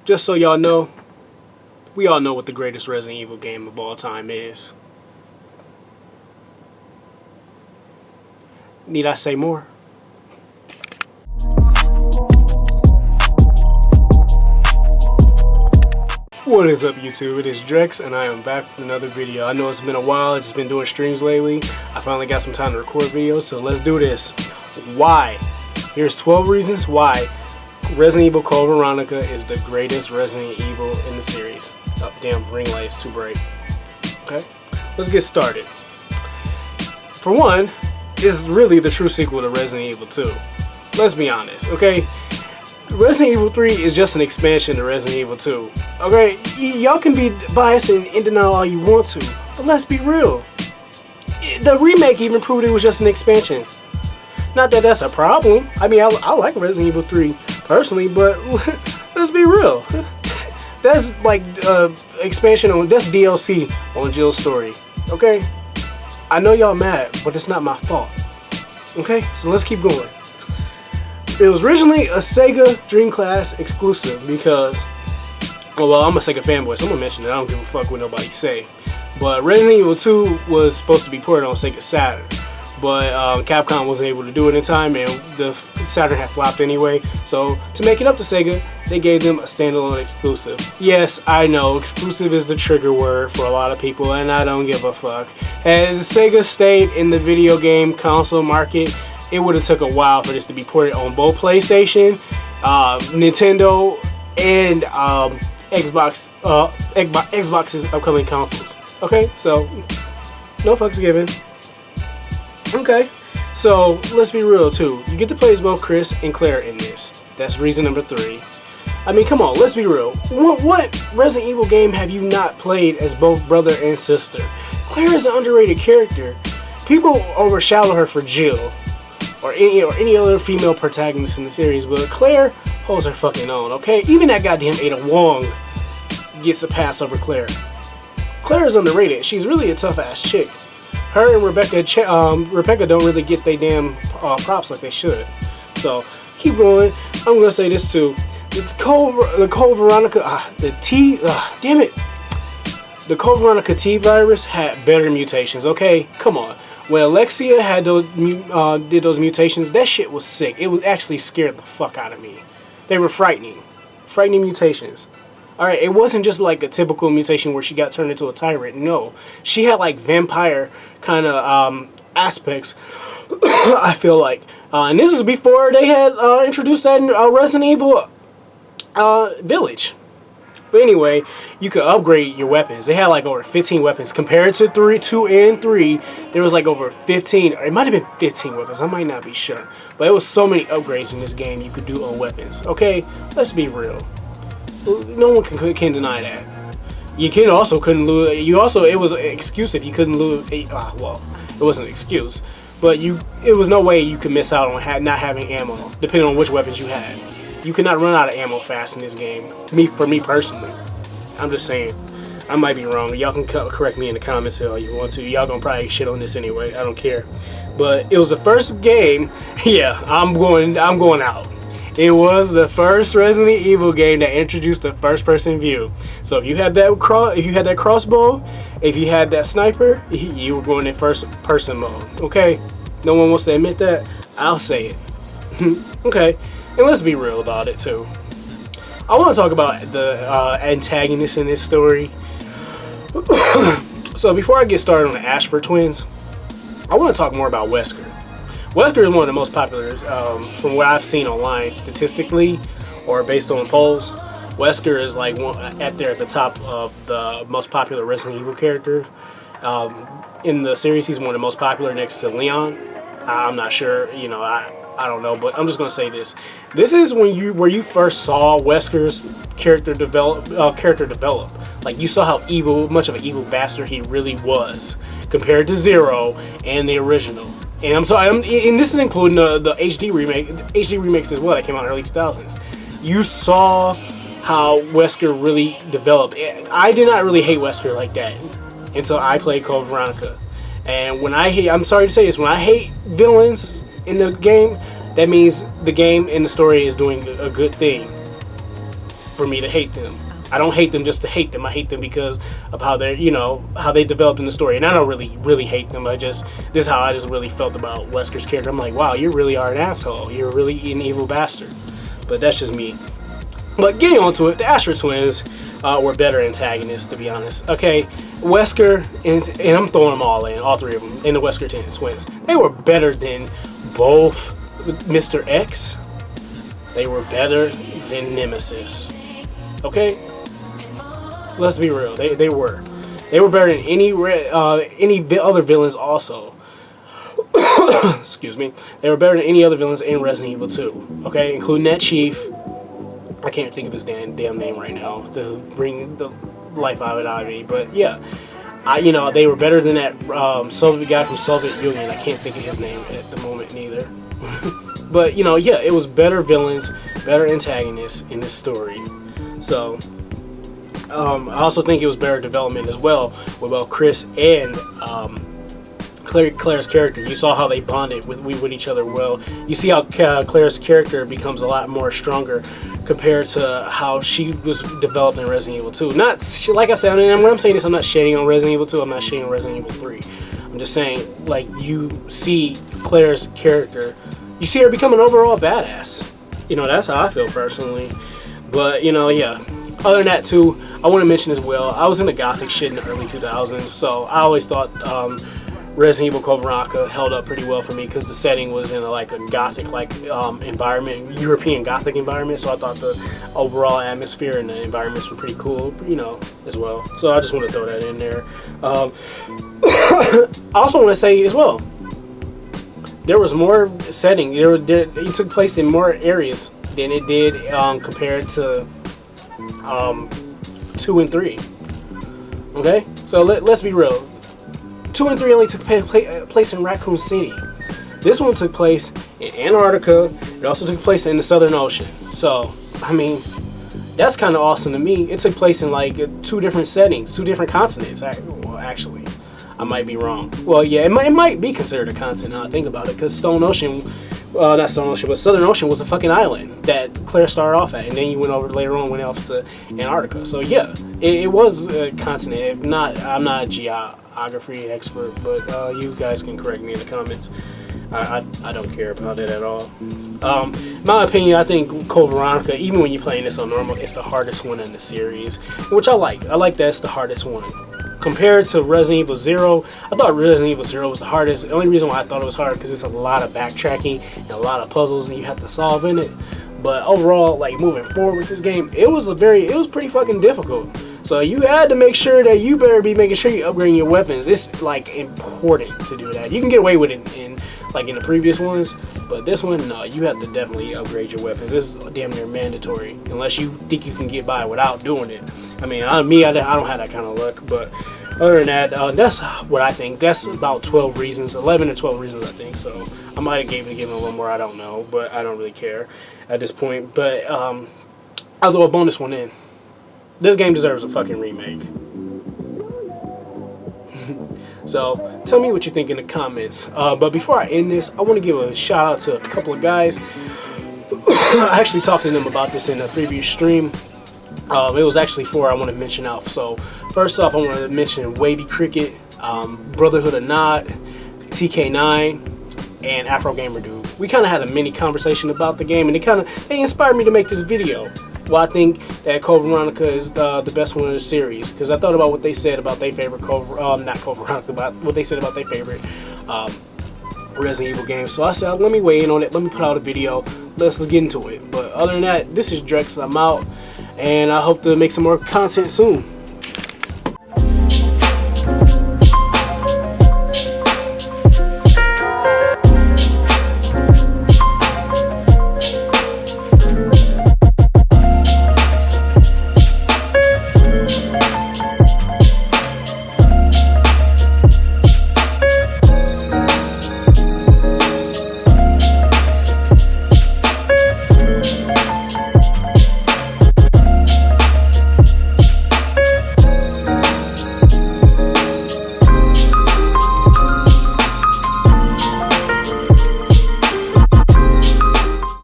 Just so y'all know, we all know what the greatest Resident Evil game of all time is. Need I say more? What is up, YouTube? It is Drex, and I am back with another video. I know it's been a while. I've just been doing streams lately. I finally got some time to record videos, so let's do this. Why? Here's 12 reasons why Resident Evil Code Veronica is the greatest Resident Evil in the series. Oh, damn, ring light is too bright. Okay, let's get started. For one, it's really the true sequel to Resident Evil 2. Let's be honest, okay? Resident Evil 3 is just an expansion to Resident Evil 2. Okay, y'all can be biased and in denial all you want to, but let's be real. The remake even proved it was just an expansion. Not that that's a problem. I mean, I like Resident Evil 3 personally, but let's be real. That's like expansion on, that's DLC on Jill's story. Okay? I know y'all mad, but it's not my fault. Okay? So let's keep going. It was originally a Sega Dreamcast exclusive because, well, I'm a Sega fanboy, so I'm gonna mention it. I don't give a fuck what nobody say. But Resident Evil 2 was supposed to be ported on Sega Saturn, but Capcom wasn't able to do it in time, and the Saturn had flopped anyway. So to make it up to Sega, they gave them a standalone exclusive. Yes, I know, exclusive is the trigger word for a lot of people, and I don't give a fuck. As Sega stayed in the video game console market, it would have took a while for this to be ported on both PlayStation, Nintendo, and Xbox's upcoming consoles. Okay, so no fucks given. Okay, so let's be real too. You get to play as both Chris and Claire in this. That's reason number 3. I mean, come on, let's be real. What Resident Evil game have you not played as both brother and sister? Claire is an underrated character. People overshadow her for Jill or any other female protagonist in the series, but Claire holds her fucking own, okay? Even that goddamn Ada Wong gets a pass over Claire. Claire is underrated. She's really a tough-ass chick. Her and Rebecca don't really get their damn props like they should. So, keep going. I'm gonna say this too. The Code Veronica, the Code Veronica T virus had better mutations, okay? Come on. When Alexia had did those mutations, that shit was sick. It was actually scared the fuck out of me. They were frightening mutations. All right, it wasn't just like a typical mutation where she got turned into a tyrant. No, she had like vampire kind of aspects. I feel like, and this is before they had introduced that in Resident Evil Village. But anyway, you could upgrade your weapons. They had like over 15 weapons. Compared to 2 and 3, there was like over 15, or it might have been 15 weapons. I might not be sure. But it was so many upgrades in this game you could do on weapons. Okay, let's be real. No one can deny that. You couldn't lose. It was an excuse if you couldn't lose. Well, it wasn't an excuse, but it was no way you could miss out on not having ammo, depending on which weapons you had. You could not run out of ammo fast in this game. For me personally, I'm just saying. I might be wrong. Y'all can correct me in the comments if you want to. Y'all gonna probably shit on this anyway. I don't care. But it was the first game. Yeah, I'm going out. It was the first Resident Evil game that introduced the first-person view. So if you had that crossbow, if you had that sniper, you were going in first-person mode. Okay, no one wants to admit that. I'll say it. Okay. And let's be real about it too. I want to talk about the antagonists in this story. So before I get started on the Ashford twins, I want to talk more about Wesker. Wesker is one of the most popular, from what I've seen online statistically, or based on polls. Wesker is like at the top of the most popular Resident Evil character. In the series, he's one of the most popular next to Leon. I'm not sure, I don't know, but I'm just gonna say this. This is where you first saw Wesker's character develop. Like you saw how much of an evil bastard he really was compared to Zero and the original. And and this is including the HD remakes as well that came out in the early 2000s. You saw how Wesker really developed. I did not really hate Wesker like that until I played Code Veronica. And I'm sorry to say this, when I hate villains in the game, that means the game and the story is doing a good thing. for me to hate them. I don't hate them just to hate them. I hate them because of how they're, how they developed in the story. And I don't really hate them. This is how I just really felt about Wesker's character. I'm like, wow, you really are an asshole. You're really an evil bastard. But that's just me. But getting on to it, the Astro Twins were better antagonists, to be honest. Okay, Wesker, and I'm throwing them all three of them, and the Wesker Twins. They were better than both Mr. X. They were better than Nemesis. Okay? Let's be real. They were. They were better than any other villains also. Excuse me. They were better than any other villains in Resident Evil 2. Okay? Including that chief. I can't think of his damn name right now to bring the life out of me. But yeah. They were better than that Soviet guy from Soviet Union. I can't think of his name at the moment neither. But, yeah, it was better villains, better antagonists in this story. So, I also think it was better development as well with both Chris and Claire's character. You saw how they bonded with each other well. You see how Claire's character becomes a lot more stronger compared to how she was developed in Resident Evil 2. Not, like I said, when I'm saying this, I'm not shading on Resident Evil 2, I'm not shading on Resident Evil 3. I'm just saying, like, you see Claire's character, you see her become an overall badass. That's how I feel personally. But, yeah. Other than that, too, I want to mention as well, I was into gothic shit in the early 2000s, so I always thought Resident Evil Code Veronica held up pretty well for me because the setting was in a gothic environment, European gothic environment. So I thought the overall atmosphere and the environments were pretty cool, as well. So I just want to throw that in there. I also want to say as well, there was more setting. It took place in more areas than it did compared to 2 and 3. Okay, so let's be real. 2 and 3 only took place in Raccoon City. This one took place in Antarctica. It also took place in the Southern Ocean. So, I mean, that's kind of awesome to me. It took place in 2 different settings, 2 different continents. Well, actually, I might be wrong. Well, yeah, it might be considered a continent now I think about it, because Southern Ocean was a fucking island that Claire started off at, and then you went off to Antarctica. So yeah, it was a continent. If not, I'm not a geography expert, but you guys can correct me in the comments. I don't care about it at all. My opinion, I think Code Veronica, even when you're playing this on normal, it's the hardest one in the series, which I like. I like that it's the hardest one. Compared to Resident Evil 0, I thought Resident Evil 0 was the hardest. The only reason why I thought it was hard because it's a lot of backtracking and a lot of puzzles and you have to solve in it. But overall, moving forward with this game, it was pretty fucking difficult. So you had to make sure that you better be making sure you're upgrading your weapons. It's important to do that. You can get away with it in the previous ones, but this one, no, you have to definitely upgrade your weapons. This is damn near mandatory, unless you think you can get by without doing it. I mean, I don't have that kind of luck, but other than that, that's what I think. That's about 12 reasons, 11 or 12 reasons, I think. So I might have given a little more, I don't know, but I don't really care at this point. But I'll throw a bonus one in. This game deserves a fucking remake. So tell me what you think in the comments. But before I end this, I want to give a shout out to a couple of guys. I actually talked to them about this in a previous stream. It was actually 4 I want to mention out. So first off, I want to mention Wavy Cricket, Brotherhood of Nod, TK9, and Afro Gamer Dude. We kind of had a mini conversation about the game, and they inspired me to make this video. Well, I think that Code Veronica is the best one in the series, because I thought about what they said about their favorite not Code Veronica, but what they said about their favorite Resident Evil games. So I said, let me weigh in on it. Let me put out a video. Let's get into it. But other than that, this is Drex, and I'm out. And I hope to make some more content soon.